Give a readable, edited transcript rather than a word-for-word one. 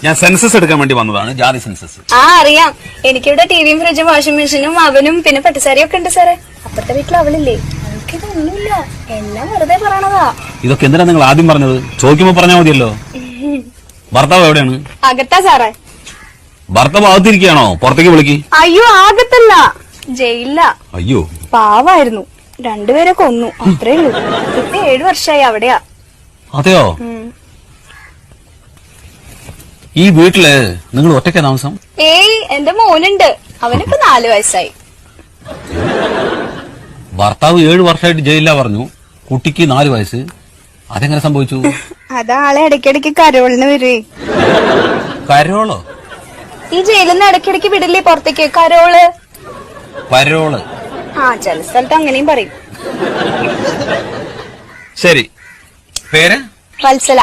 ഞാൻ സെൻസസ് എടുക്കാൻ വേണ്ടി വന്നതാണ്, ജാതി സെൻസസ്. അറിയാം. എനിക്കിവിടെ ടിവിയും ഫ്രിഡ്ജും വാഷിംഗ് മെഷീനും അവനും പിന്നെ പട്ടുസാരിയും ഒക്കെ ഉണ്ട് സാറേ. അപ്പുറത്തെ വീട്ടിൽ അവളില്ലേ, അവൾക്കിതൊന്നുമില്ല, എല്ലാം വെറുതെ പറയണതാ. ഇതൊക്കെ എന്തിനാ നിങ്ങൾ ആദ്യം പറഞ്ഞത്? ചോദിക്കുമ്പോ പറഞ്ഞാൽ മതിയല്ലോ. ഭർത്താവ് എവിടെയാണ്? അകത്താ സാറേ. ഭർത്താവ് അകത്തിരിക്കുകയാണോ? പുറത്തേക്ക് വിളിക്ക്. അയ്യോ, ആകത്തല്ല, ജയിലില്ല. അയ്യോ, പാവായിരുന്നു, രണ്ടുപേരെ കൊന്നു, അത്രേ ഉള്ളൂ. ഇപ്പൊ 7 വർഷമായി അവിടെയാ. അതെയോ? ഈ വീട്ടില് നിങ്ങൾ ഒറ്റയ്ക്കാ താമസം? ഏയ്, എന്റെ മോനുണ്ട്, അവനിപ്പോ 4 വയസ്സായി. ഭർത്താവ് 7 വർഷമായിട്ട് ജയിലിലാ പറഞ്ഞു, കുട്ടിക്ക് 4 വയസ്സ്. അതെങ്ങനെ സംഭവിച്ചു? അതാളെ ഇടയ്ക്കിടയ്ക്ക് കരോളിന് വരുവേ. കരോളോ? ഈ ജയിലിൽ നിന്ന് ഇടയ്ക്കിടയ്ക്ക് വിടില്ലേ പുറത്തേക്ക്, കരോള്. പരോള്? ചില സ്ഥലത്ത് അങ്ങനെയും പറയും. ശരി, പേര്? വത്സല.